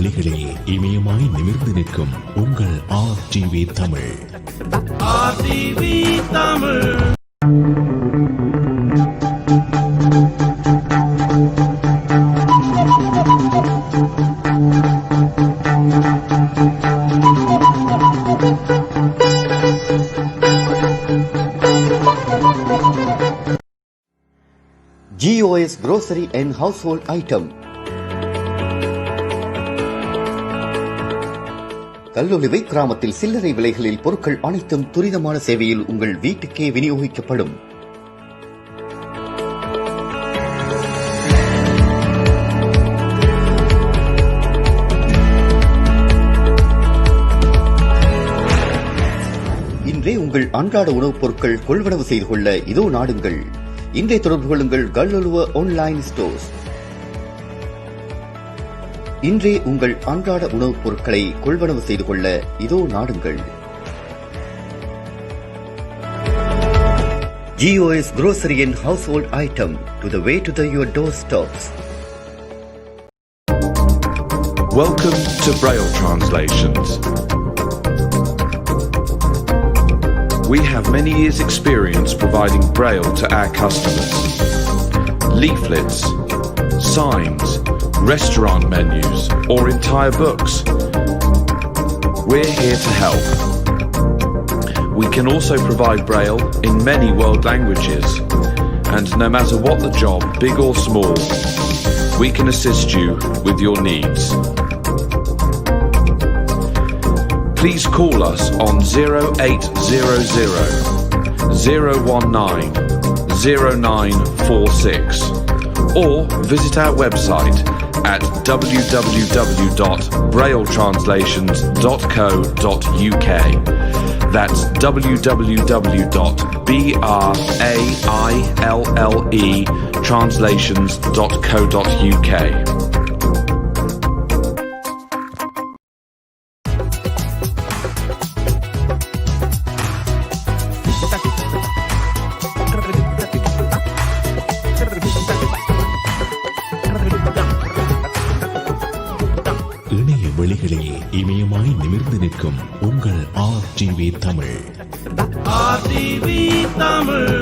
வெளிகளே, இமயமாய் நிமிர்ந்து நிற்கும் உங்கள் RTV Tamil. RTV Tamil. GOS Grocery and Household Item. கல்லொலிவை கிராமத்தில் சில்லறை விலைகளில் பொருட்கள் அனைத்தும் துரிதமான சேவையில் உங்கள் வீட்டுக்கே விநியோகிக்கப்படும். இன்றே உங்கள் அன்றாட உணவுப் பொருட்கள் கொள்வனவு செய்து கொள்ள இதோ நாடுங்கள். இன்றைய தொடர்பு கொள்ளுங்கள் கல்லொலுவ ஆன்லைன் ஸ்டோர்ஸ். இன்றே உங்கள் அன்றாட உணவுப் பொருட்களை கொள்வனவு செய்து கொள்ள இதோ நாடுங்கள். GOS Grocery and Household Item, to the way to your doorsteps. Welcome to Braille Translations. We have many years' experience providing Braille to our customers. Leaflets, signs, restaurant menus, or entire books. We're here to help. We can also provide Braille in many world languages, and no matter what the job, big or small, we can assist you with your needs. Please call us on 0800 019 0946 or visit our website at www.brailletranslations.co.uk. That's www.brailletranslations.co.uk. இணைய வெளிகளே, இமயமாய் நிமிர்ந்து நிற்கும் உங்கள் RTV Tamil. RTV Tamil.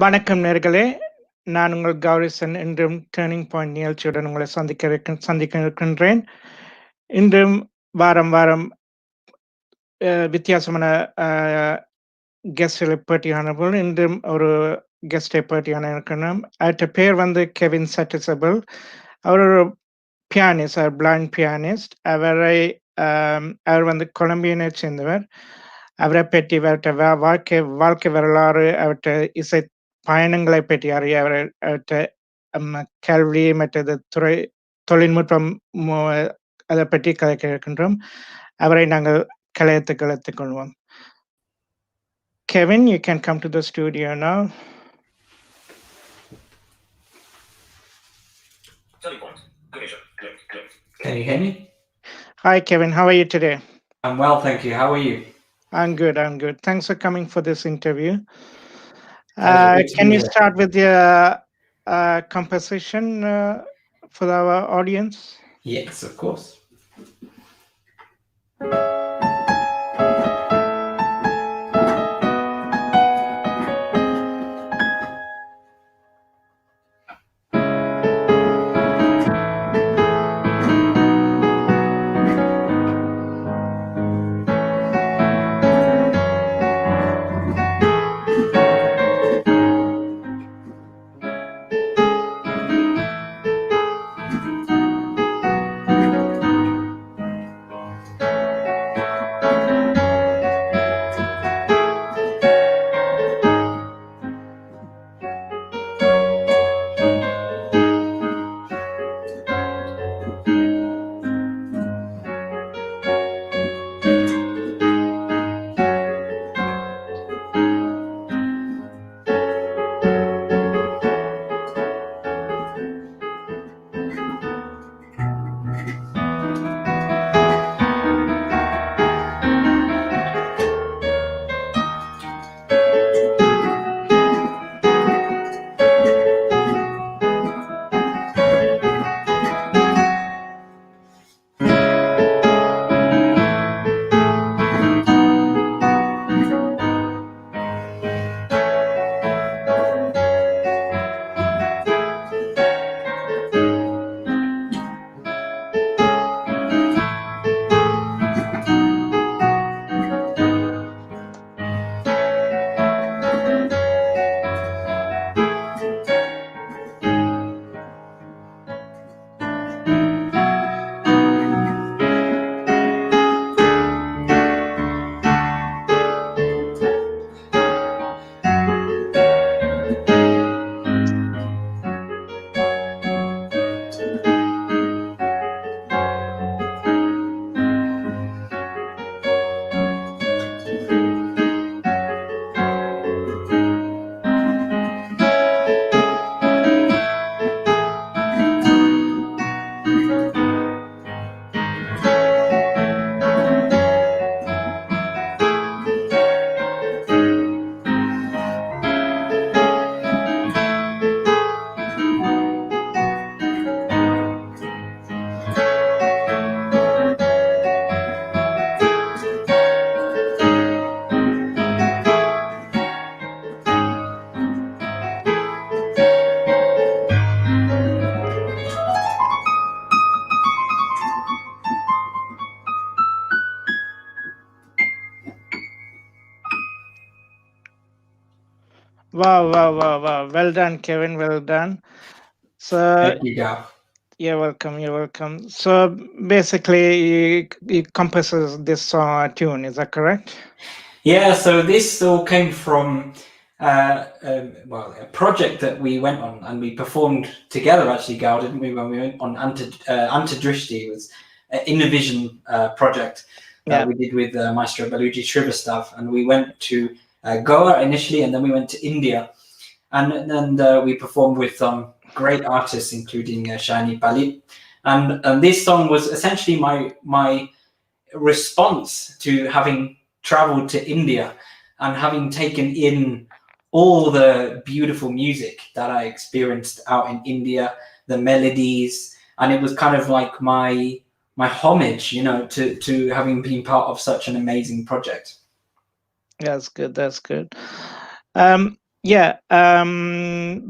வணக்கம் நேர்களே, நான் உங்கள் கௌரிசன். இன்றும் turning point நிகழ்ச்சியுடன் உங்களை சந்திக்க இருக்கின்றேன். இன்றும் வாரம் வித்தியாசமான கெஸ்ட்களை பேட்டியானவர்கள். இன்றும் ஒரு கெஸ்டை பேட்டியான இருக்கணும். அவற்ற பேர் வந்து கெவின் satizabal. அவர் ஒரு பியானிஸ்ட், பிளைண்ட் பியானிஸ்ட். அவர் வந்து கொலம்பியனை சேர்ந்தவர். அவரை பற்றி அவர்கிட்ட வாழ்க்கை வரலாறு, அவர்கிட்ட இசை பயணங்களை பற்றி அறிய, அவர்கிட்ட கல்வி மற்றது தொழில்நுட்பம் அதை பற்றி கலைக்க இருக்கின்றோம். அவரை நாங்கள் கலையத்துக் கொள்வோம். Kevin, you can come to the studio now. Can you hear me? Hi, Kevin. How are you today? I'm well, thank you. How are you? I'm good. Thanks for coming for this interview. Good to Can be you here. start with your composition for our audience? Yes, of course. Wow. Well done, Kevin. Well done. So Thank you, Gal. you're welcome. You're welcome. So basically, he composes this song tune. Is that correct? Yeah, so this all came from a project that we went on, and we performed together. Actually, Gal, didn't we? When we went on Antidrishti, it was an Innovision project Yeah. we did with Maestro Baluji Srivastav, and we went to Goa initially, and then we went to India, and we performed with some great artists, including Shani Palit, and this song was essentially my response to having traveled to India and having taken in all the beautiful music that I experienced out in India, the melodies, and it was kind of like my homage, to having been part of such an amazing project. That's good. That's good.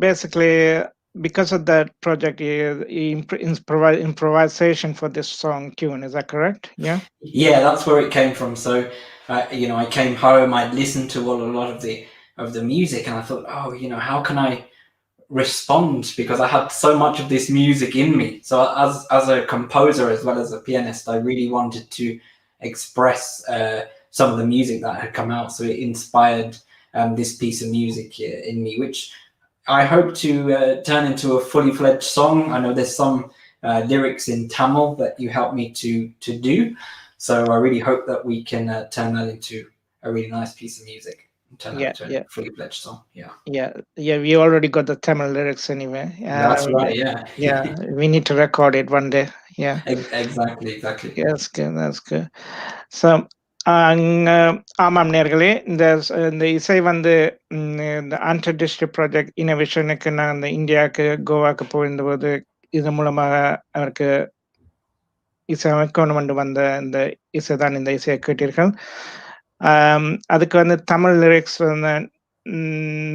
Basically, because of that project, he provide improvisation for this song tune. Is that correct? Yeah. Yeah, that's where it came from. So, I came home, I'd listened to a lot of the music, and I thought, oh, how can I respond, because I had so much of this music in me. So as a composer as well as a pianist, I really wanted to express some of the music that had come out. So it inspired this piece of music in me, which I hope to turn into a fully fledged song. I know there's some lyrics in Tamil that you helped me to do. So I really hope that we can turn that into a really nice piece of music. Turn that into a fully fledged song. Yeah. We already got the Tamil lyrics anyway. That's right. Yeah. Yeah, we need to record it one day. Yeah. Exactly. That's good. That's good. So, ஆமாம் நேர்களே, இந்த இசை வந்து இந்த ஆன்டர் district project இன்னோவேஷனுக்கு நான் அந்த இந்தியாவுக்கு கோவாக்கு போயிருந்தபோது இது மூலமாக அவருக்கு இசை அமைக்கணும் வந்த இந்த இசை தான் இந்த இசையை கேட்டீர்கள். அதுக்கு வந்து தமிழ் லிரிக்ஸ் வந்து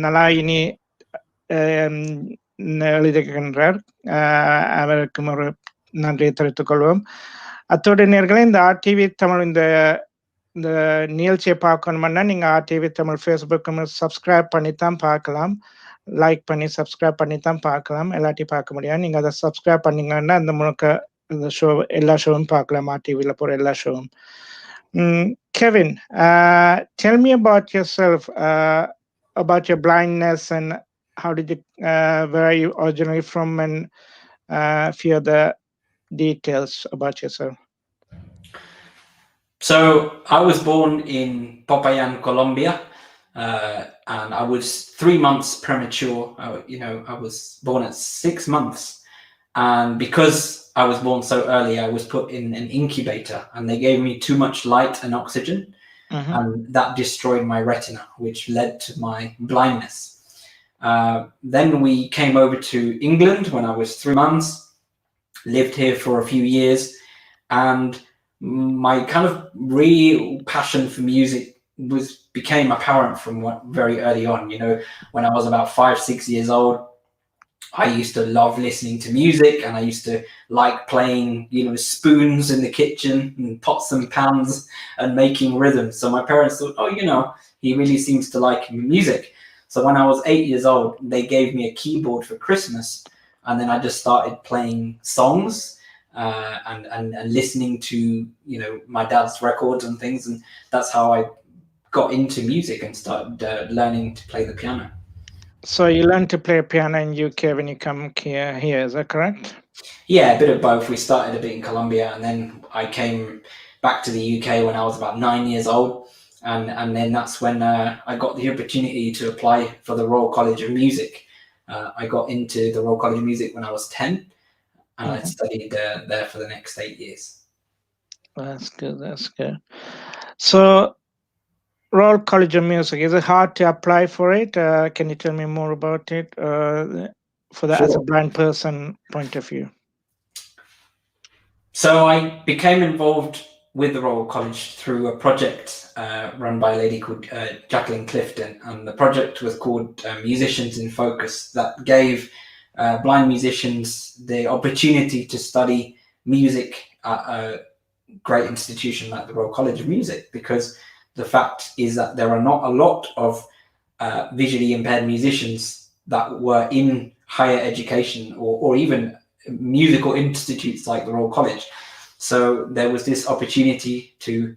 நலாயினி எழுதுகின்றார். அவருக்கும் ஒரு நன்றியை தெரிவித்துக் கொள்வோம். அத்தோடு நேர்களே, இந்த ஆர்டிவி தமிழ் இந்த நிகழ்ச்சியை பார்க்கணும்னா நீங்க ஆர்டிவி தமிழ் ஃபேஸ்புக்கும் சப்ஸ்கிரைப் பண்ணித்தான் பார்க்கலாம். லைக் பண்ணி சப்ஸ்கிரைப் பண்ணித்தான் பார்க்கலாம். எல்லாத்தையும் பார்க்க முடியாது. நீங்க அதை சப்ஸ்கிரைப் பண்ணீங்கன்னா அந்த முழுக்க இந்த ஷோ எல்லா ஷோவும் பார்க்கலாம். ஆர்டிவியில் போகிற எல்லா ஷோவும். Kevin, tell me about yourself, about your blindness, and how did you, where are you originally from, and few other details about yourself. So I was born in Popayan, Colombia, and I was 3 months premature. I was born at 6 months, and because I was born so early, I was put in an incubator, and they gave me too much light and oxygen, and that destroyed my retina, which led to my blindness. Then we came over to England when I was 3 months, lived here for a few years, and my kind of real passion for music became apparent from very early on. When I was about 5-6 years old, I used to love listening to music, and I used to like playing, spoons in the kitchen and pots and pans and making rhythms. So my parents thought, oh, he really seems to like music. So when I was 8 years old, they gave me a keyboard for Christmas, and then I just started playing songs. And listening to my dad's records and things, and that's how I got into music and started learning to play the piano. So you learned to play piano in UK when you come here, is that correct? Yeah, a bit of both. We started a bit in Colombia, and then I came back to the UK when I was about 9 years old, and then that's when I got the opportunity to apply for the Royal College of Music. I got into the Royal College of Music when I was 10. And I studied there for the next 8 years. That's good. So, Royal College of Music, is it hard to apply for it? Can you tell me more about it as a blind person point of view? So I became involved with the Royal College through a project run by a lady called Jacqueline Clifton, and the project was called Musicians in Focus, that gave blind musicians the opportunity to study music at a great institution like the Royal College of Music, because the fact is that there are not a lot of visually impaired musicians that were in higher education or even musical institutes like the Royal College. So there was this opportunity to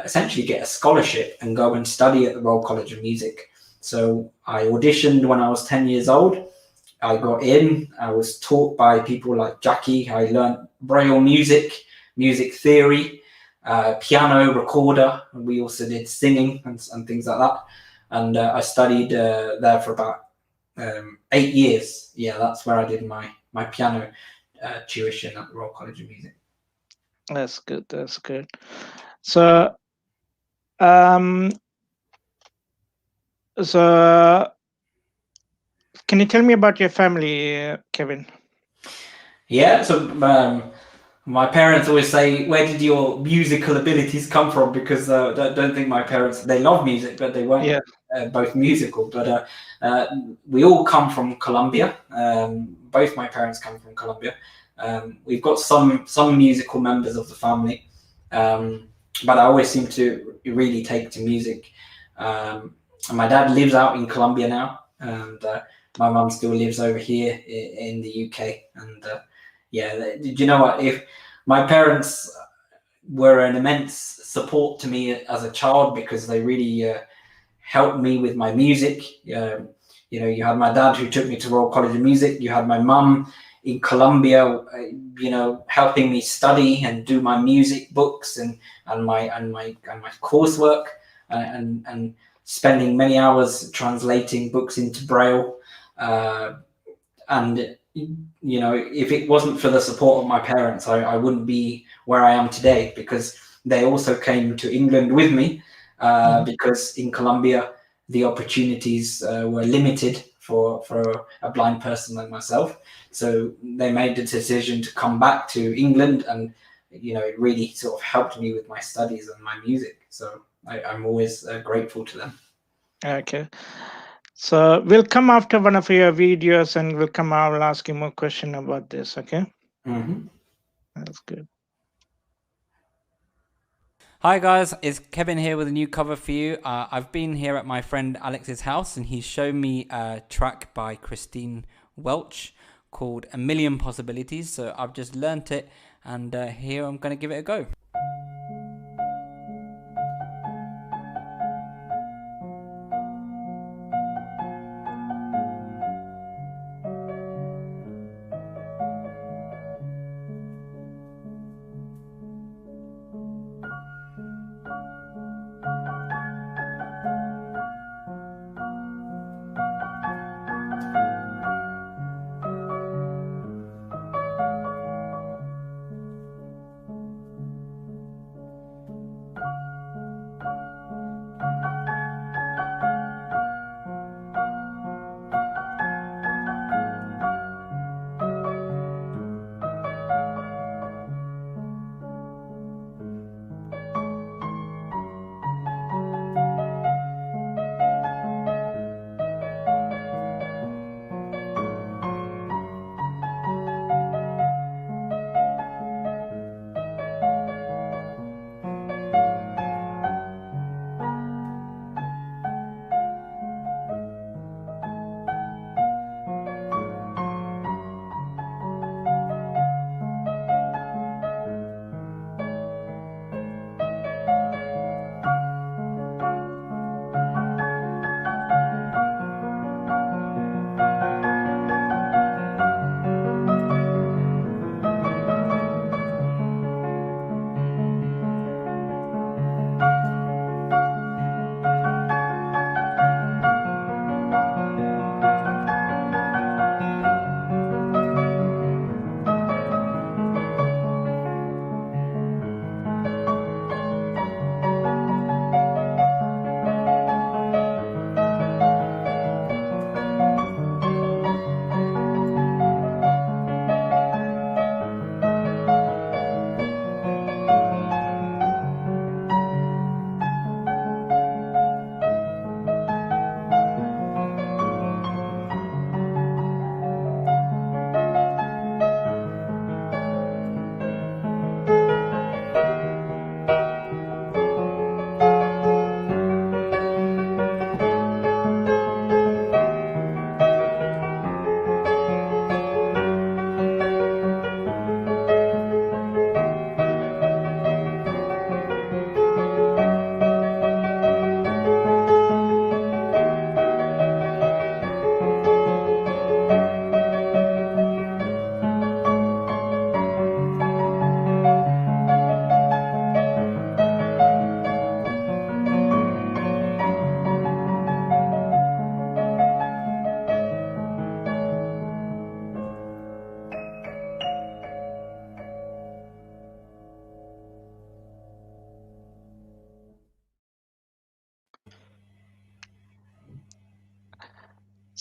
essentially get a scholarship and go and study at the Royal College of Music. So I auditioned when I was 10 years old. I got in. I was taught by people like Jackie. I learned Braille music, music theory, piano, recorder. And we also did singing and things like that. And I studied there for about 8 years. Yeah, that's where I did my piano tuition at the Royal College of Music. That's good. That's good. So, so can you tell me about your family, Kevin? Yeah, so my parents always say, "Where did your musical abilities come from?" Because don't think my parents, they love music, but they weren't both musical. But we all come from Colombia. Both my parents come from Colombia. We've got some musical members of the family, but I always seem to really take to music. And my dad lives out in Colombia now, and my mum still lives over here in the UK. And yeah, did you know what? If my parents were an immense support to me as a child because they really helped me with my music. You know, you had my dad who took me to Royal College of Music. You had my mum in Colombia, you know, helping me study and do my music books and my coursework and spending many hours translating books into Braille. And you know, if it wasn't for the support of my parents, I wouldn't be where I am today, because they also came to England with me because in Colombia the opportunities were limited for a blind person like myself. So they made the decision to come back to England, and you know, it really sort of helped me with my studies and my music. So I'm always grateful to them. Okay. So we'll come after one of your videos and we'll come. I will ask you more question about this. Okay. Mm-hmm. That's good. Hi guys, it's Kevin here with a new cover for you. I've been here at my friend Alex's house and he's shown me a track by Christine Welch called A Million Possibilities. So I've just learnt it and here I'm going to give it a go.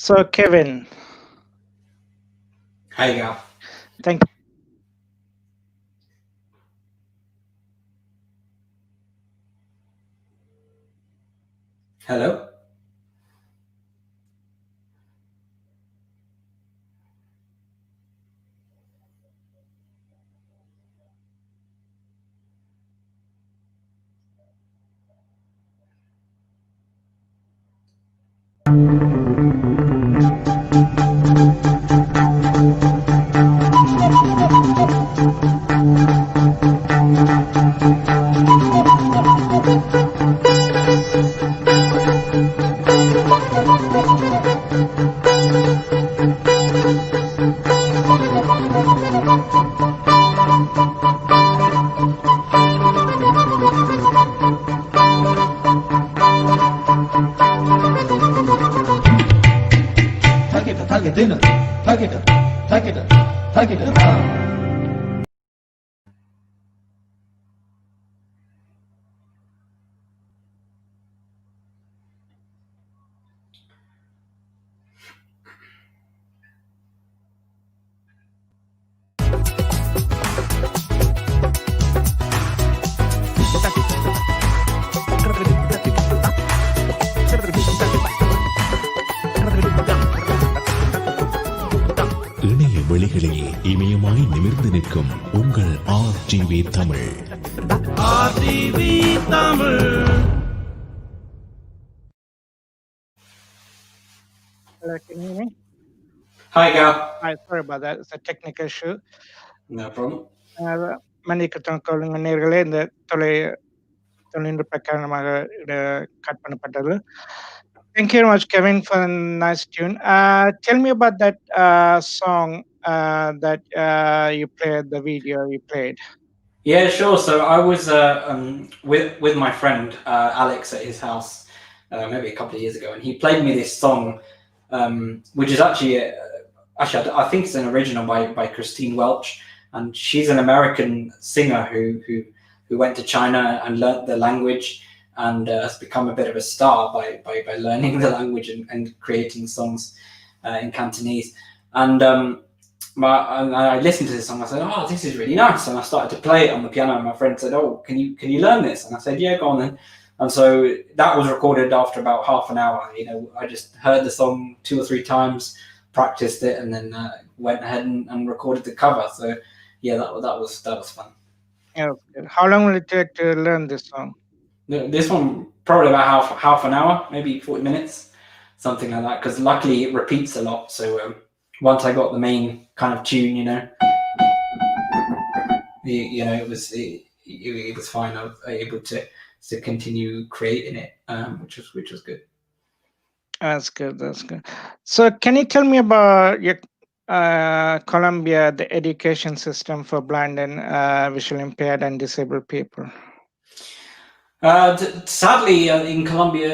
So, Kevin, Hey, Gal. thank Hello. இணைய வெளிகளில் இமயமாய் நிமிர்ந்து நிற்கும் உங்கள் ஆர்டிவி Tamil. Hello, can you hear me? Hi, Gal. Hi, sorry about that. It's a technical issue. No problem. மன்னிக்கட்டும் நேர்களே, இந்த தொழில்நுட்ப காரணமாக cut பண்ணப்பட்டது. Thank you very much, Kevin, for a nice tune. Tell me about that song that you played, the video you played. Yeah, sure. So I was with my friend Alex at his house maybe a couple of years ago, and he played me this song, which is actually I think it's an original by Christine Welch, and she's an American singer who went to China and learnt the language and has become a bit of a star by learning the language and creating songs in Cantonese. And I listened to this song. I said, "Oh, this is really nice," and I started to play it on the piano. And my friend said, "Oh, can you learn this?" And I said, "Yeah, go on then." And so that was recorded after about half an hour. You know, I just heard the song 2 or 3 times, practiced it, and then went ahead and recorded the cover. So yeah, that was fun. Yeah, good. How long will it take to learn this song? This one probably about half an hour, maybe 40 minutes, something like that. Because luckily it repeats a lot. So once I got the main kind of tune, you know, it was fine. I was able to continue creating it, which was good. That's good. That's good. So, can you tell me about your Colombia, the education system for blind and visually impaired and disabled people? Sadly, in Colombia,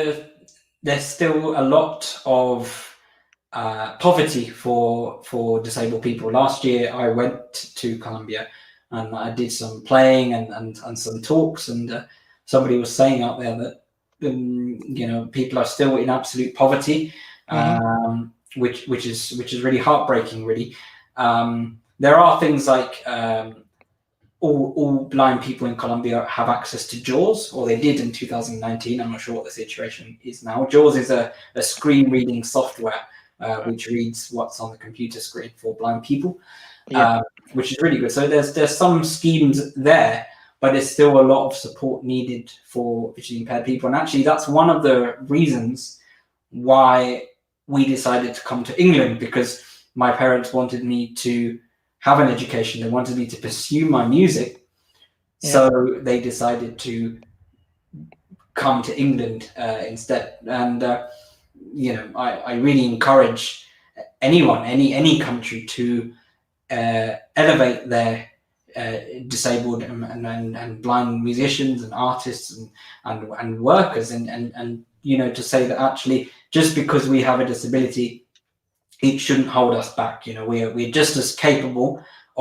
there's still a lot of poverty for disabled people. Last year, I went to Colombia and I did some playing and some talks, and somebody was saying out there that people are still in absolute poverty, which is really heartbreaking. Really, there are things like all blind people in Colombia have access to JAWS, or they did in 2019. I'm not sure what the situation is now. JAWS is a screen reading software which reads what's on the computer screen for blind people, which is really good. So there's some schemes there, but there's still a lot of support needed for visually impaired people. And actually, that's one of the reasons why we decided to come to England, because my parents wanted me to have an education. They wanted me to pursue my music. So they decided to come to England instead. And, I really encourage anyone, any country to elevate their disabled and blind musicians and artists and workers, and to say that actually just because we have a disability, it shouldn't hold us back. We're just as capable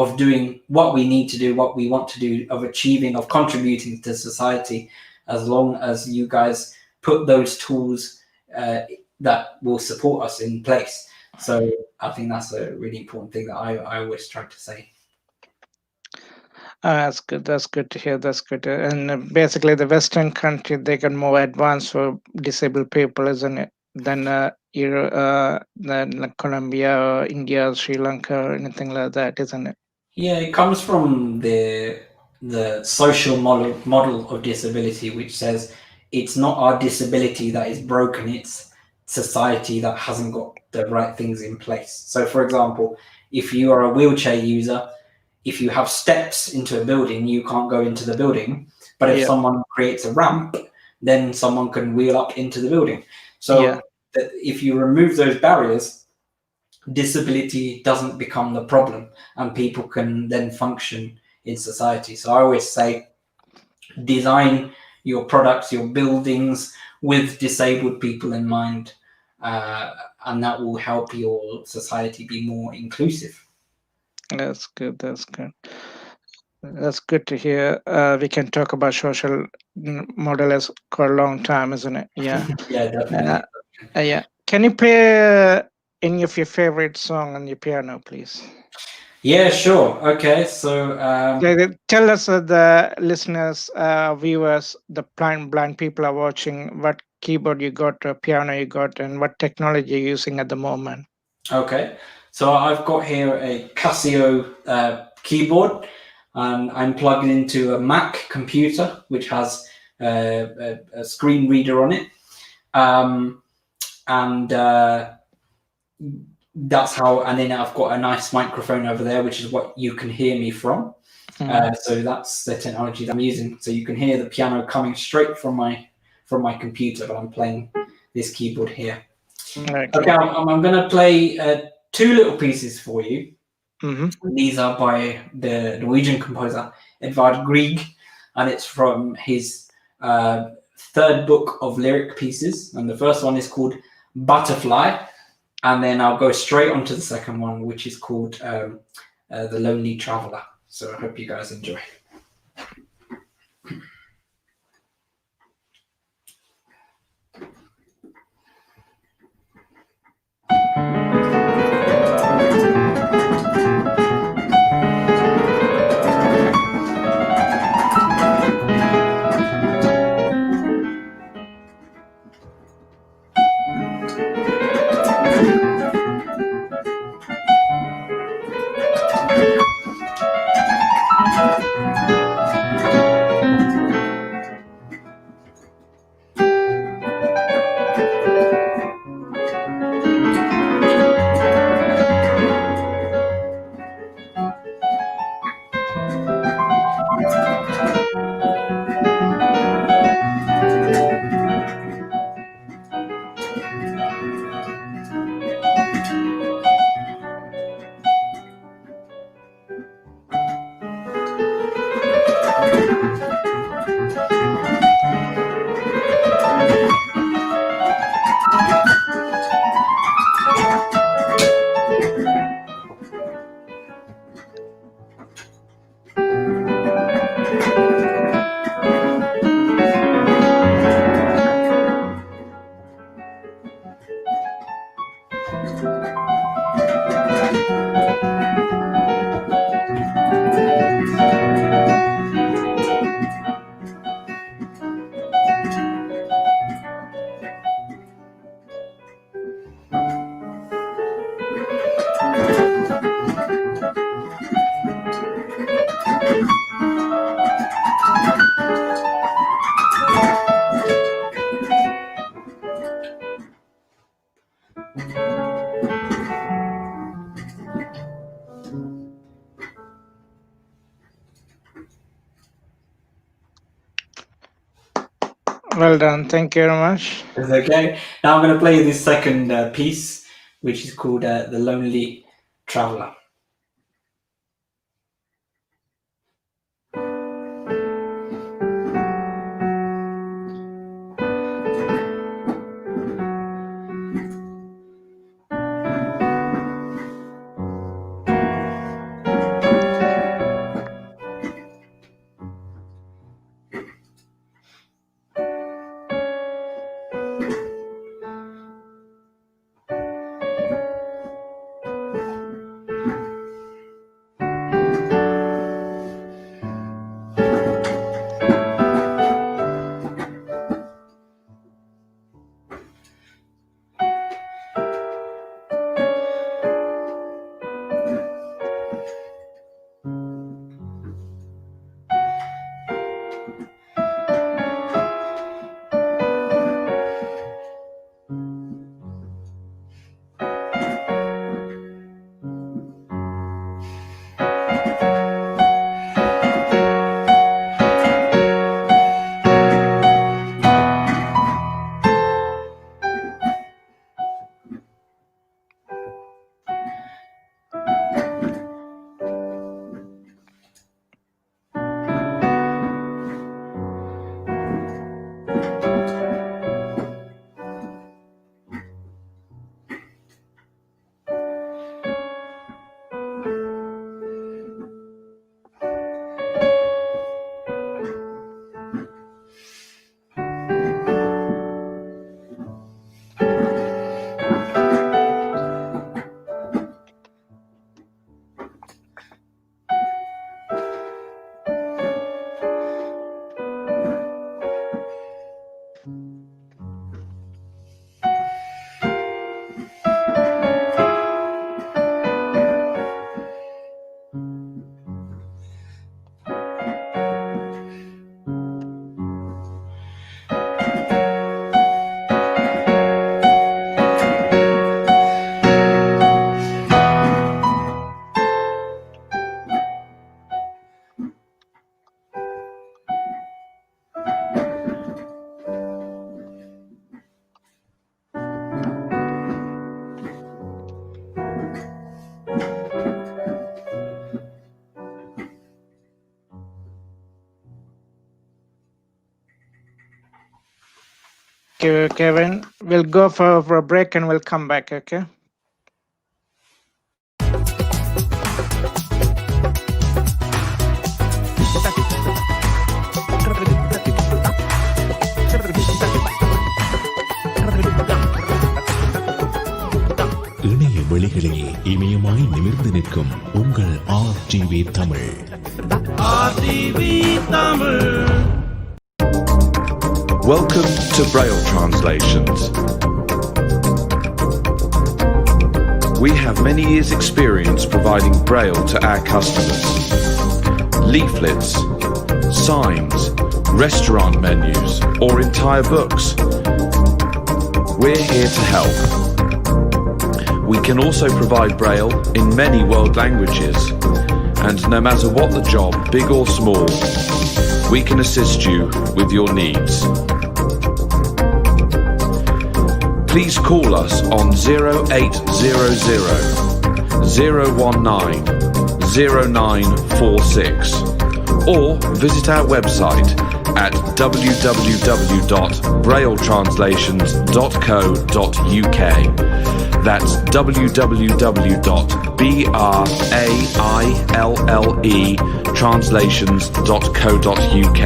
of doing what we need to do, what we want to do, of achieving, of contributing to society, as long as you guys put those tools that will support us in place. So I think that's a really important thing that I always try to say. That's good. That's good to hear. That's good. And basically, the Western country, they get more advanced for disabled people, isn't it? Than than like Colombia or India, Sri Lanka, or anything like that, isn't it? Yeah, it comes from the social model of disability, which says it's not our disability that is broken; it's society that hasn't got the right things in place. So, for example, if you are a wheelchair user, if you have steps into a building, you can't go into the building. But if Yeah. someone creates a ramp, then someone can wheel up into the building. So Yeah. if you remove those barriers, disability doesn't become the problem and people can then function in society. So I always say design your products, your buildings with disabled people in mind, and that will help your society be more inclusive. That's good. That's good. That's good to hear. We can talk about social model as for a long time, isn't it? Yeah. Yeah, definitely. Yeah. Can you play any of your favorite song on your piano, please? Yeah, sure. Okay, so Tell us, the listeners, viewers, the blind people are watching, what keyboard you got, piano you got, and what technology you're using at the moment. okay, so I've got here a Casio keyboard, and I'm plugged into a Mac computer which has a screen reader on it, and that's how. And then I've got a nice microphone over there, which is what you can hear me from. So that's the technology that I'm using. So you can hear the piano coming straight from my computer, but I'm playing this keyboard here. Okay, I'm going to play two little pieces for you. Mm-hmm. These are by the Norwegian composer Edvard Grieg, and it's from his third book of lyric pieces. And the first one is called Butterfly, and then I'll go straight on to the second one, which is called The Lonely Traveler. So I hope you guys enjoy. Well done. Thank you very much. Okay, now I'm going to play this second piece, which is called The Lonely Traveler. you, Kevin. We'll go for a break and we'll come back, okay? இணைய வெளிகளில் இமயமாய் நிமிர்ந்து நிற்கும் உங்கள் ஆர்டிவி Tamil. Welcome to Braille Translations. We have many years' experience providing Braille to our customers. Leaflets, signs, restaurant menus, or entire books. We're here to help. We can also provide Braille in many world languages, and no matter what the job, big or small, we can assist you with your needs. Please call us on 0800 019 0946 or visit our website at www.brailletranslations.co.uk. That's www.brailletranslations.co.uk.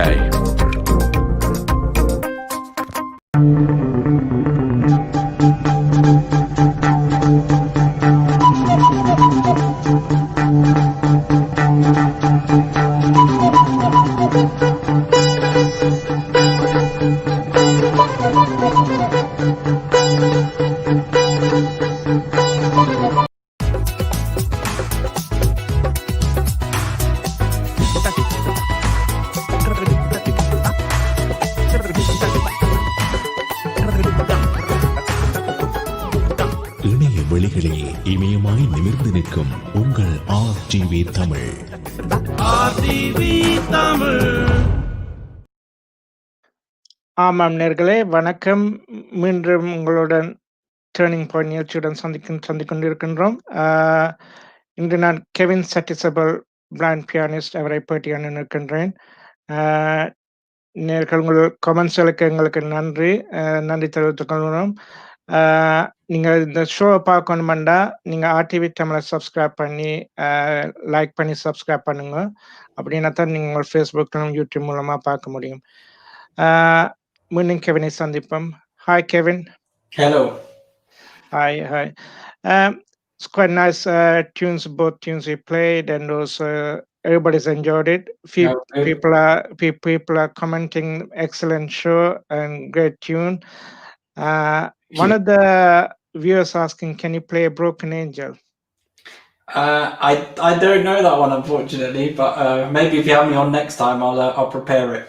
இணைய வெளிகளில் இமயமாய் நிமிர்ந்து நிற்கும் உங்கள் ஆர்டிவி தமிழ். ஆமாம் நேர்களே, வணக்கம். மீண்டும் உங்களுடன் டேர்னிங் பாயிண்ட் நிகழ்ச்சியுடன் சந்திக்கொண்டிருக்கின்றோம். இன்று நான் கெவின் சட்டிசபல் பிளாண்ட் பியானிஸ்ட் அவரை பேட்டியான நிற்கின்றேன். நேர்கள் உங்கள் கமெண்ட்ஸ்களுக்கு எங்களுக்கு நன்றி தெரிவித்துக் கொள்கிறோம். நீங்கள் இந்த ஷோவை பார்க்கணுமெண்டா நீங்கள் ஆர்டிவி தமிழை சப்ஸ்கிரைப் பண்ணி லைக் பண்ணி சப்ஸ்கிரைப் பண்ணுங்க. அப்படின்னா தான் நீங்கள் உங்கள் ஃபேஸ்புக்கிலும் யூடியூப் மூலமாக பார்க்க முடியும். மீண்டும் கெவினை சந்திப்போம். Hi Kevin. Hello. Hi. It's quite nice both tunes we played, and also everybody's enjoyed it. Few people are commenting, excellent show and great tune. One of the viewers asking, can you play a Broken Angel? I don't know that one, unfortunately, but maybe if you have me on next time, I'll prepare it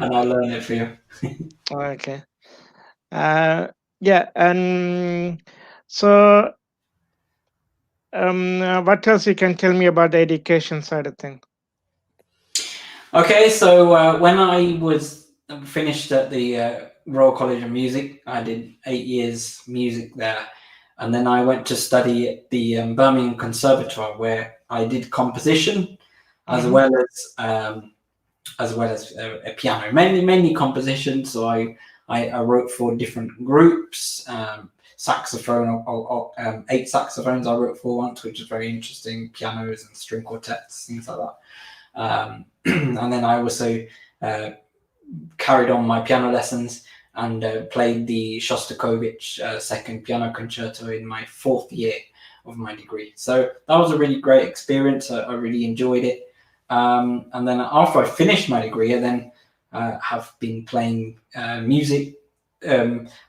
and I'll learn it for you. Okay. Yeah, and so what else you can tell me about the education side of things? Okay, so when I was finished at the Royal College of Music, I did 8 years music there, and then I went to study at the Birmingham Conservatoire, where I did composition as well as a piano, mainly composition. So I wrote for different groups, saxophone, or 8 saxophones I wrote for once, which was very interesting, pianos and string quartets, things like that. And then I also carried on my piano lessons and played the Shostakovich second piano concerto in my 4th year of my degree. So that was a really great experience. I really enjoyed it. And then after I finished my degree, I then have been playing music,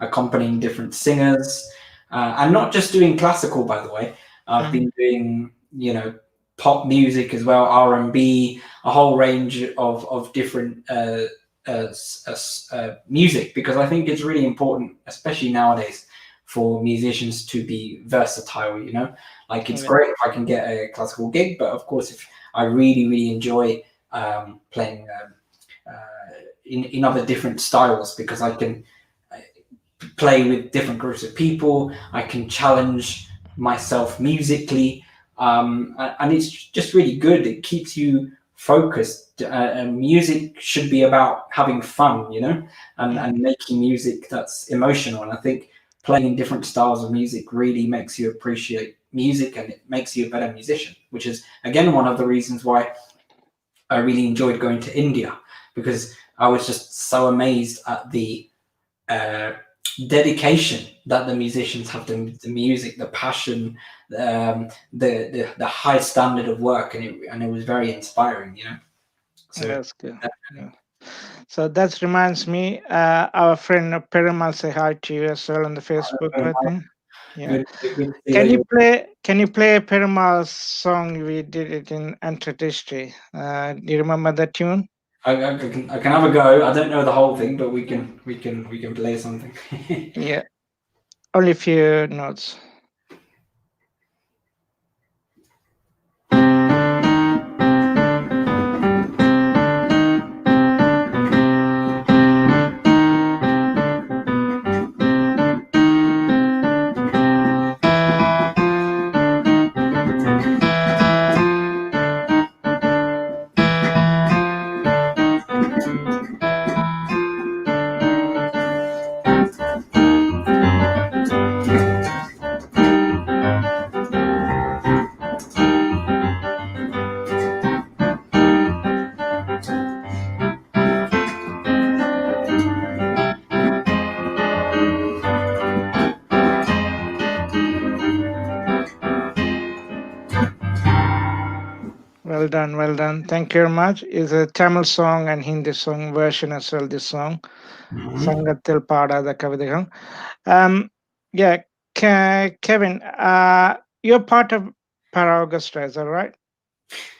accompanying different singers, and not just doing classical, by the way. I've been doing, pop music as well, R&B, a whole range of different music, because I think it's really important, especially nowadays, for musicians to be versatile. Like it's great if I can get a classical gig, but of course, if I really enjoy playing in other different styles, because I can play with different groups of people, I can challenge myself musically, and it's just really good. It keeps you focused. Music should be about having fun, you know, and making music that's emotional. And I think playing different styles of music really makes you appreciate music, and it makes you a better musician, which is again one of the reasons why I really enjoyed going to India, because I was just so amazed at the dedication that the musicians have to the music, the passion, the high standard of work, and it was very inspiring, you know. So That's good. Yeah. So that reminds me, our friend Perumal say hi to you as well on the Facebook, I think. Yeah. good to see Can that you you. play Perumal's song? We did it in Enter History. Do you remember that tune? I can have a go. I don't know the whole thing, but we can play something. Yeah. Only a few notes. Well done, well done. Thank you very much. It's a Tamil song and Hindi song version as well, this song. Sangatil Padada Kavithagal. Yeah, Kevin, you're part of Para Orchestra, is that right?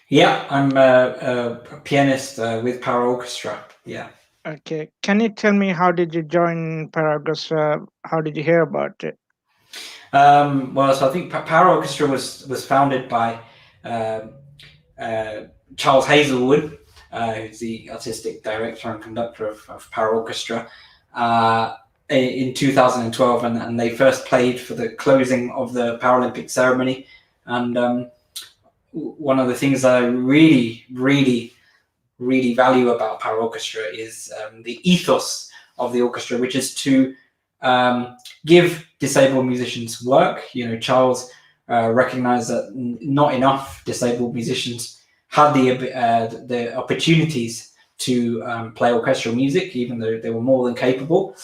Yeah, I'm a pianist with Power Orchestra. Yeah. Okay. Can you tell me how did you join Para Orchestra? How did you hear about it? Well, so I think Power Orchestra was founded by Charles Hazelwood, who's the artistic director and conductor of Power Orchestra, in 2012, and they first played for the closing of the Paralympic ceremony. And one of the things that I really, really, really value about Power Orchestra is the ethos of the orchestra, which is to give disabled musicians work. You know, Charles recognized that not enough disabled musicians had the opportunities to play orchestral music, even though they were more than capable.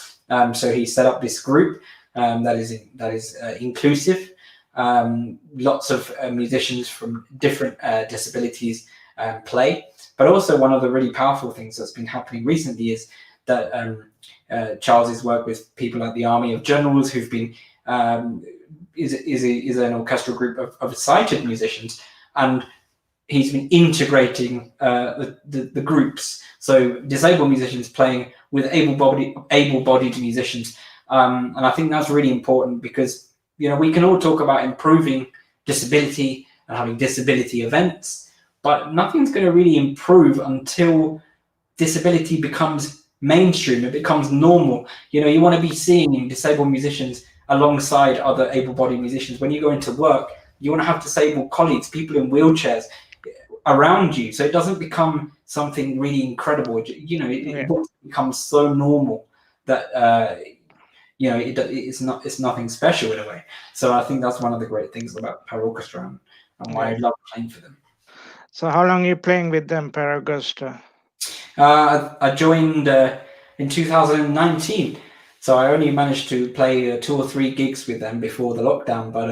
So he set up this group that is inclusive. Lots of musicians from different disabilities play. But also one of the really powerful things that's been happening recently is that Charles's work with people like the Army of Generals, who've been is an orchestral group of sighted musicians, and he's been integrating the groups. So disabled musicians playing with able-bodied musicians, and I think that's really important because we can all talk about improving disability and having disability events, but nothing's going to really improve until disability becomes mainstream. It becomes normal. You want to be seeing disabled musicians alongside other able-bodied musicians. When you go into work, you want to have disabled colleagues, people in wheelchairs around you, so it doesn't become something really incredible. It becomes so normal that it's nothing special in a way. So I think that's one of the great things about Power Orchestra and why I love playing for them. So how long are you playing with them, Power Orchestra? I joined in 2019, so I only managed to play 2 or 3 gigs with them before the lockdown, but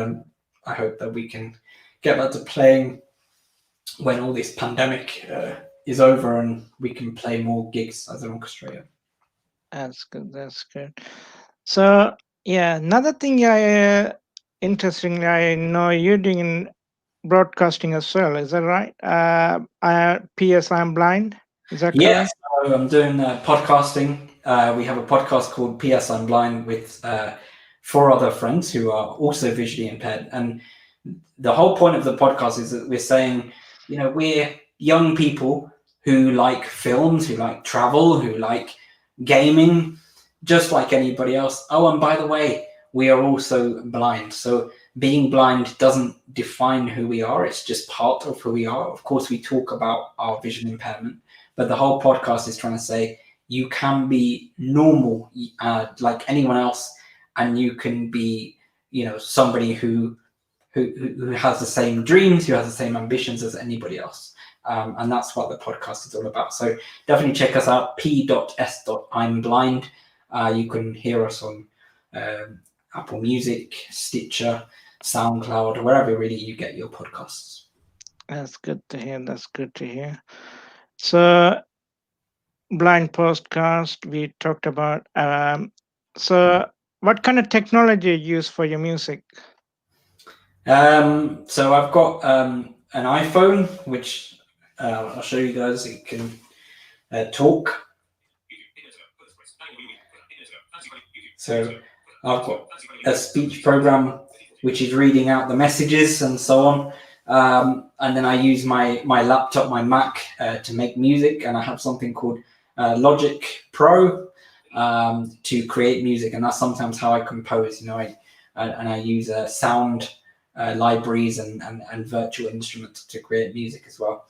I hope that we can get back to playing when all this pandemic is over and we can play more gigs as an orchestra. That's good. So another thing interestingly, I know you're doing broadcasting as well, is that right? PS I'm Blind, is that correct? Yes, so I'm doing podcasting. We have a podcast called PS I'm Blind with 4 other friends who are also visually impaired, and the whole point of the podcast is that we're saying, we're young people who like films, who like travel, who like gaming, just like anybody else. Oh, and by the way, we are also blind. So being blind doesn't define who we are. It's just part of who we are. Of course, we talk about our vision impairment, but the whole podcast is trying to say you can be normal, like anyone else, and you can be, somebody who has the same dreams, who has the same ambitions as anybody else. And that's what the podcast is all about. So definitely check us out, p.s.I'm blind. You can hear us on Apple Music, Stitcher, SoundCloud, wherever really you get your podcasts. That's good to hear. That's good to hear. So, blind podcast, we talked about. So, what kind of technology you use for your music? So I've got an iPhone, which I'll show you guys. It can talk. So I've got a speech program which is reading out the messages and so on. And then I use my laptop, my Mac, to make music, and I have something called Logic Pro to create music, and that's sometimes how I compose. I use sound libraries and virtual instruments to create music as well.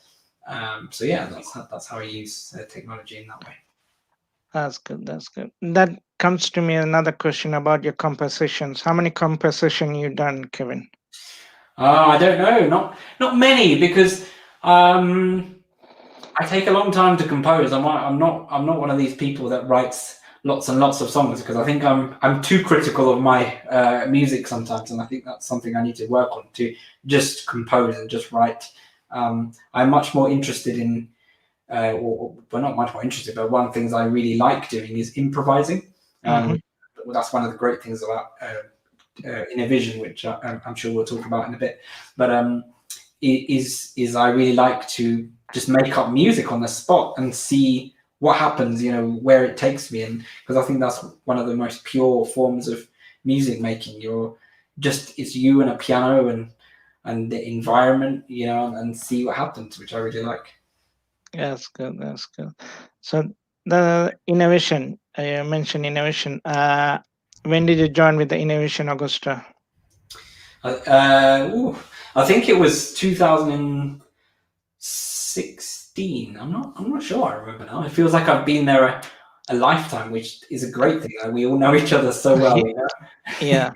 So yeah, that's how I use technology in that way. That's good. That's good. That comes to me another question about your compositions. How many composition you done, Kevin? I don't know, not many, because I take a long time to compose. I'm not one of these people that writes lots and lots of songs, because I think I'm too critical of my music sometimes, and I think that's something I need to work on, to just compose and just write. I'm much more interested in, well, not much more interested, but one of the things I really like doing is improvising. That's one of the great things about Innovision, which I'm sure we'll talk about in a bit. But is I really like to just make up music on the spot and see what happens, where it takes me. And because I think that's one of the most pure forms of music making. It's you and a piano and the environment, and see what happens, which I really like. That's good. That's good. So the innovation, you mentioned innovation. When did you join with the Innovation Augusta? I think it was 2016. I'm not sure. I remember now. It feels like I've been there a lifetime, which is a great thing. We all know each other so well. Yeah.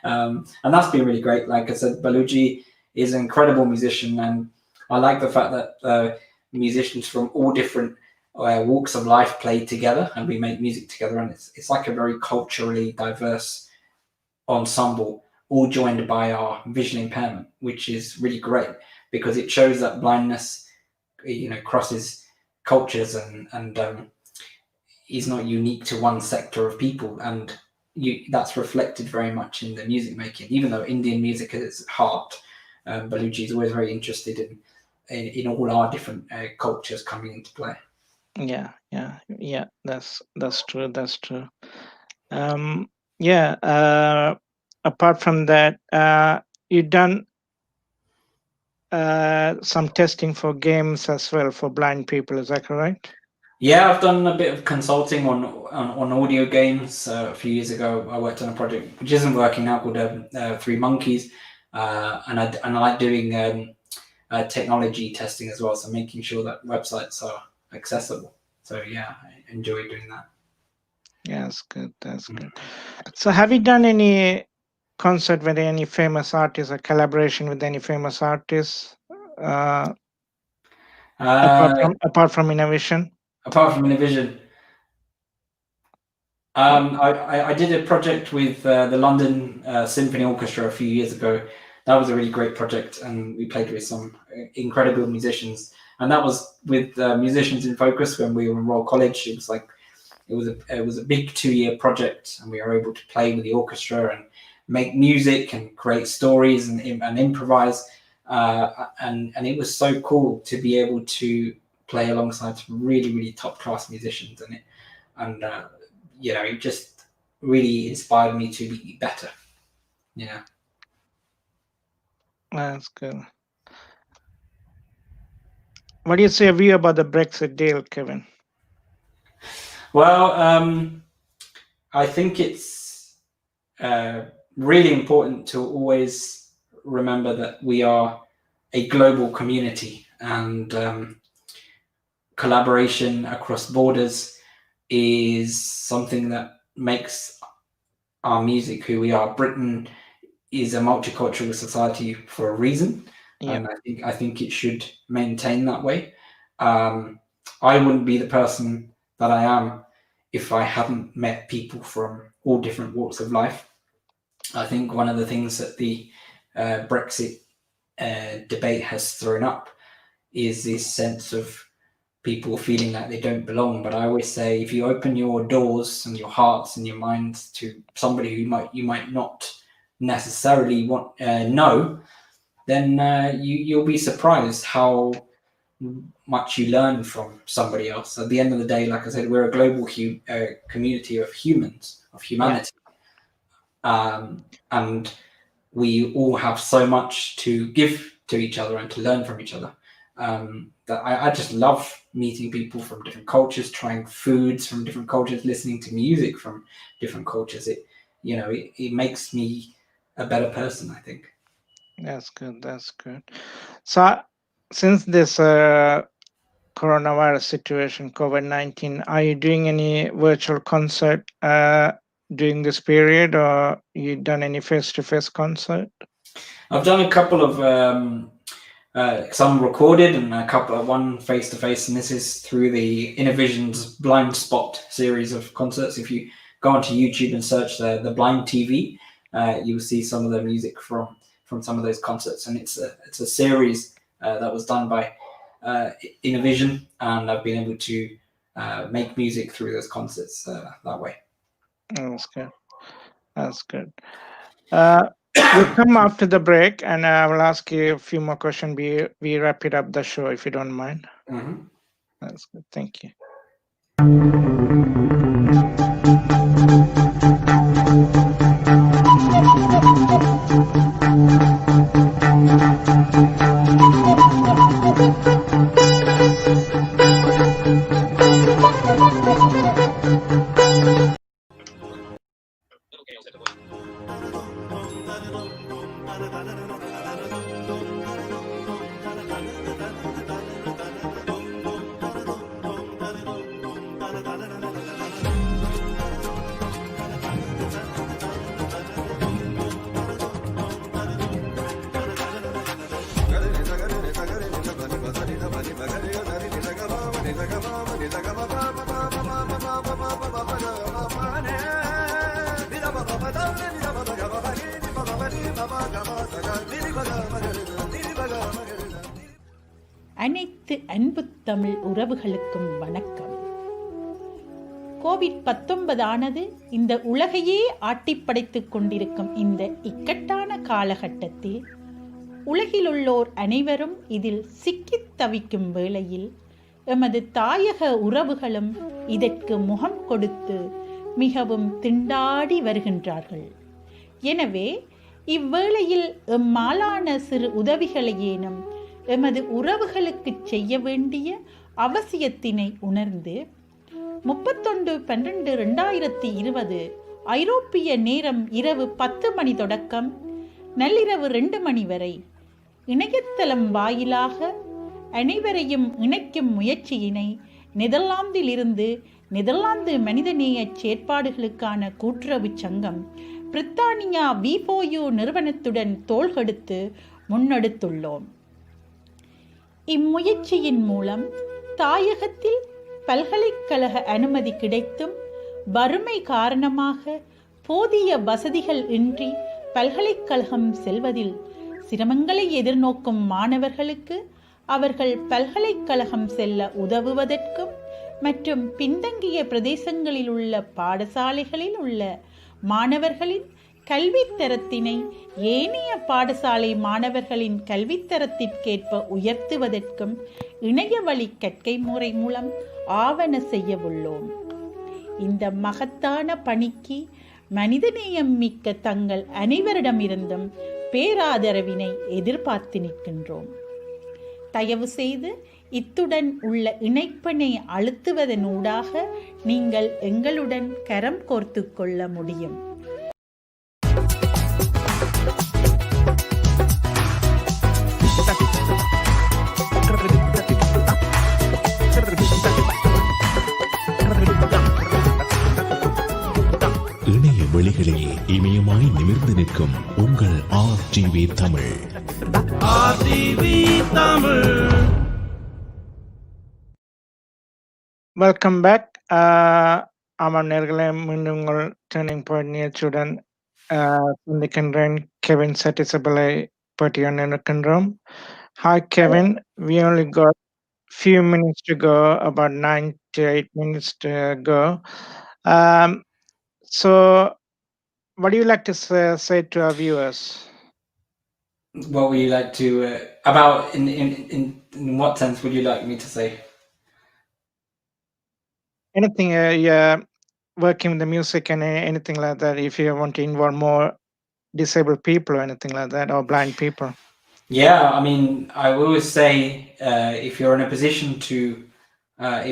And that's been really great. Like I said, Baluji is an incredible musician, and I like the fact that musicians from all different walks of life play together, and we make music together, and it's like a very culturally diverse ensemble, all joined by our visual impairment, which is really great, because it shows that blindness, crosses cultures and is not unique to one sector of people, and that's reflected very much in the music making. Even though Indian music is its heart, Baluchi is always very interested in all our different cultures coming into play. Yeah. That's true. That's true. Apart from that, you done some testing for games as well for blind people. Is that correct? Yeah, I've done a bit of consulting on audio games. A few years ago, I worked on a project which isn't working now, called Three Monkeys, and I like doing technology testing as well. So making sure that websites are accessible. So yeah, I enjoy doing that. Yeah, that's good. That's good. So have you done any concert with any famous artists or collaboration with any famous artists apart from Innovation? Apart from Innovision, I did a project with the London Symphony Orchestra a few years ago. That was a really great project, and we played with some incredible musicians. And that was with Musicians in Focus when we were in Royal College. It was a big 2-year project, and we were able to play with the orchestra and make music and create stories and improvise. And it was so cool to be able to play alongside some really, really top class musicians, it just really inspired me to be better. Yeah. That's good. What do you say view about the Brexit deal, Kevin? Well, I think it's really important to always remember that we are a global community, and collaboration across borders is something that makes our music who we are. Britain is a multicultural society for a reason, and I think it should maintain that way. I wouldn't be the person that I am if I hadn't met people from all different walks of life. I think one of the things that the Brexit debate has thrown up is this sense of people feeling like they don't belong. But I always say, if you open your doors and your hearts and your minds to somebody who you might not necessarily know, then you'll be surprised how much you learn from somebody else. At the end of the day, like I said, we're a global community of humans, of humanity, and we all have so much to give to each other and to learn from each other. That I just love meeting people from different cultures, trying foods from different cultures, listening to music from different cultures. It makes me a better person, I think. That's good. So since this coronavirus situation, COVID-19, are you doing any virtual concert during this period, or you done any face-to-face concert? I've done a couple of some recorded and one face-to-face, and this is through the Innovision's Blind Spot series of concerts. If you go onto YouTube and search the Blind TV, you'll see some of the music from some of those concerts, and it's a series that was done by Innovision, and I've been able to make music through those concerts that way. That's good. We'll come after the break, and I will ask you a few more questions. We wrap it up the show, if you don't mind. Mm-hmm. That's good. Thank you. அனைத்து அன்பு தமிழ் உறவுகளுக்கும் வணக்கம். COVID-19 இந்த உலகையே ஆட்டிப்படைத்துக் கொண்டிருக்கும் இந்த இக்கட்டான காலகட்டத்தில் உலகிலுள்ளோர் அனைவரும் இதில் சிக்கித் தவிக்கும் வேளையில் எமது தாயக உறவுகளும் இதற்கு முகம் கொடுத்து மிகவும் திண்டாடி வருகின்றார்கள். எனவே இவ்வேளையில் எம்மாலான சிறு உதவிகளையேனும் எமது உறவுகளுக்கு செய்ய வேண்டிய அவசியத்தினை உணர்ந்து 31/12/2020 ஐரோப்பிய நேரம் இரவு 10 மணி தொடக்கம் நள்ளிரவு 2 மணி வரை இணையதளம் வாயிலாக அனைவரையும் இணைக்கும் முயற்சியினை நெதர்லாந்திலிருந்து நெதர்லாந்து மனிதநேய செயற்பாடுகளுக்கான கூட்டுறவு சங்கம் பிரித்தானியா V4U நிறுவனத்துடன் தோள்கொடுத்து முன்னெடுத்துள்ளோம். இம்முயற்சியின் மூலம் தாயகத்தில் பல்கலைக்கழக அனுமதி கிடைத்தும் வறுமை காரணமாக போதிய வசதிகள் இன்றி பல்கலைக்கழகம் செல்வதில் சிரமங்களை எதிர்நோக்கும் மாணவர்களுக்கு அவர்கள் பல்கலைக்கழகம் செல்ல உதவுவதற்கும் மற்றும் பின்தங்கிய பிரதேசங்களில் உள்ள பாடசாலைகளில் உள்ள மாணவர்களின் கல்வித்தரத்தினை ஏனைய பாடசாலை மாணவர்களின் கல்வித்தரத்திற்கேற்ப உயர்த்துவதற்கும் இணைய வழி கற்கை முறை மூலம் ஆவண செய்யவுள்ளோம். இந்த மகத்தான பணிக்கு மனிதநேயம் மிக்க தங்கள் அனைவரிடமிருந்தும் பேராதரவினை எதிர்பார்த்து நிற்கின்றோம். தயவு செய்து இத்துடன் உள்ள இணைப்பினை அழுத்துவதனூடாக நீங்கள் எங்களுடன் கரம் கோர்த்து கொள்ள முடியும். இமயமாய் நிமிர்ந்து நிற்கும் உங்கள் ஆர்டிவி தமிழ். Welcome back. ஆமாம் நேர்களே, மீண்டும் உங்கள் டேர்னிங் பாயிண்ட் நிகழ்ச்சியுடன் சந்திக்கின்றேன். கெவின் சட்டிசபிளை பற்றி இருக்கின்றோம். Hi Kevin, we only got few minutes to go, about 9 to 8 minutes to go. So what do you like to say to our viewers? What would you like to about in what sense would you like me to say? Anything, yeah, working with the music and anything like that, if you want to involve more disabled people or anything like that, or blind people. Yeah, I mean, I will always say if you're in a position to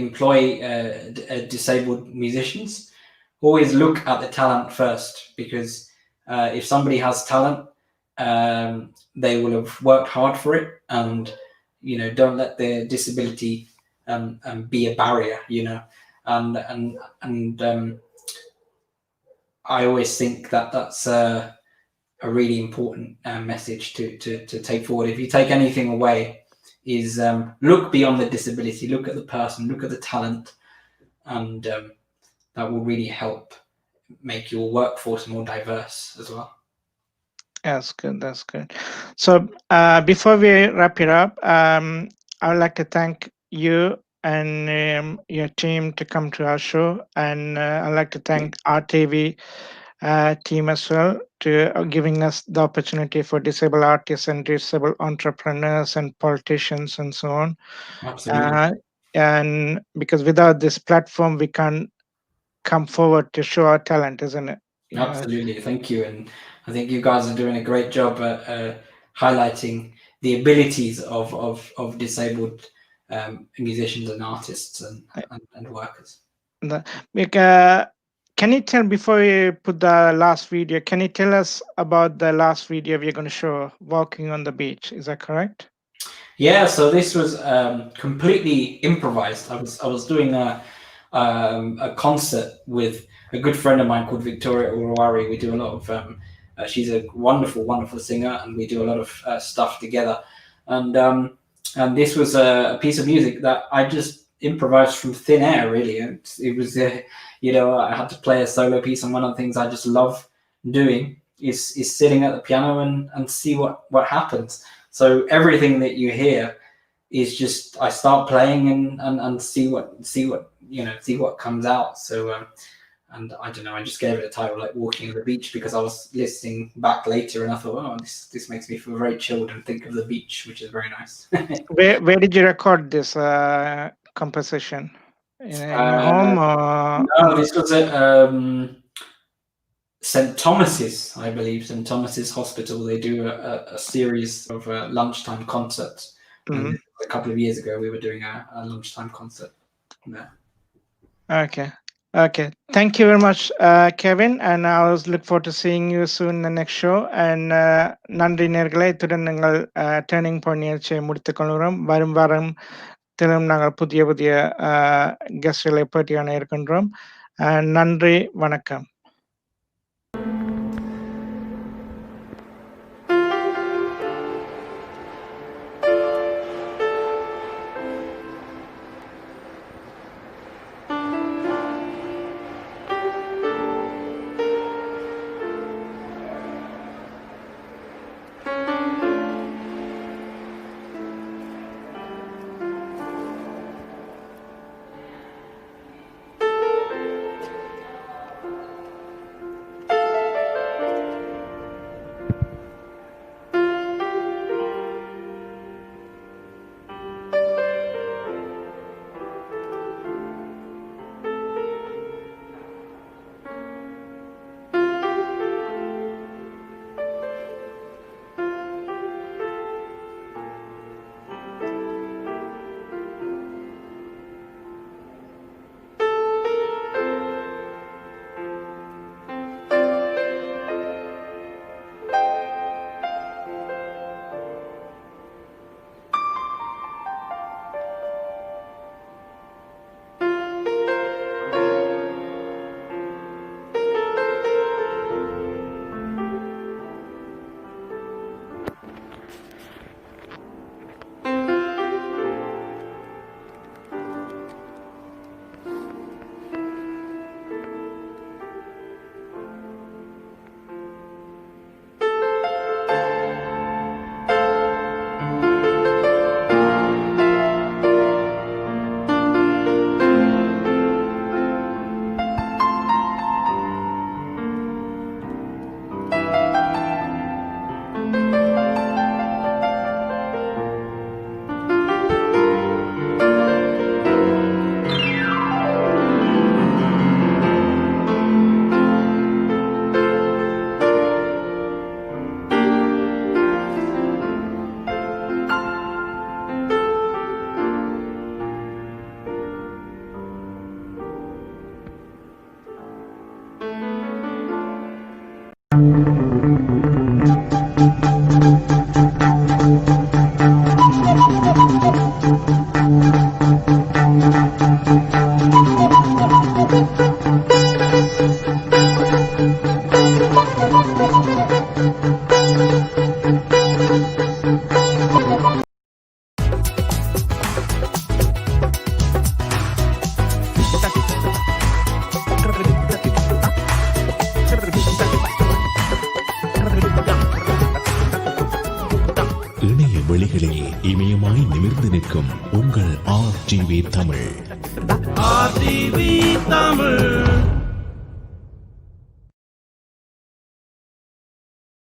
employ disabled musicians, always look at the talent first, because if somebody has talent, they will have worked hard for it, and don't let their disability be a barrier, and I always think that that's a really important message to take forward. If you take anything away, is look beyond the disability, look at the person, look at the talent, and that will really help make your workforce more diverse as well. That's good. That's good. So before we wrap it up, I would like to thank you and your team to come to our show, and I'd like to thank RTV team as well to giving us the opportunity for disabled artists and disabled entrepreneurs and politicians and so on. Absolutely. And because without this platform, we can't come forward to show our talent, isn't it? Absolutely. Thank you. And I think you guys are doing a great job at highlighting the abilities of disabled musicians and artists and workers. Can you tell, before we put the last video, can you tell us about the last video we're going to show, Walking on the Beach? Is that correct? Yeah, so this was completely improvised. I was doing a concert with a good friend of mine called Victoria Uruwari. We do a lot of she's a wonderful singer, and we do a lot of stuff together. And this was a piece of music that I just improvised from thin air, really. It was I had to play a solo piece, and one of the things I just love doing is sitting at the piano and see what happens. So everything that you hear is just I start playing and see what comes out. So and I don't know, I just gave it a title like Walking on the Beach, because I was listening back later and I thought, oh, this makes me feel very chilled and think of the beach, which is very nice. Where did you record this composition? In your home? No, this was at St. Thomas's, I believe, St. Thomas's Hospital. They do a series of lunchtime concerts. And a couple of years ago, we were doing a lunchtime concert there. Okay. Thank you very much, Kevin, and I was look forward to seeing you soon in the next show. And நன்றி நேர்களே, இத்துடன் நாங்கள் turning point நிகழ்ச்சியை முடித்துக் கொள்கிறோம். வரும் வாரம் தினம் நாங்கள் புதிய கெஸ்ட்களை பேட்டியான இருக்கின்றோம். நன்றி, வணக்கம். இணைய வெளிகளில் இமயமாய் நிமிர்ந்து நிற்கும் உங்கள் RTV தமிழ். RTV தமிழ்.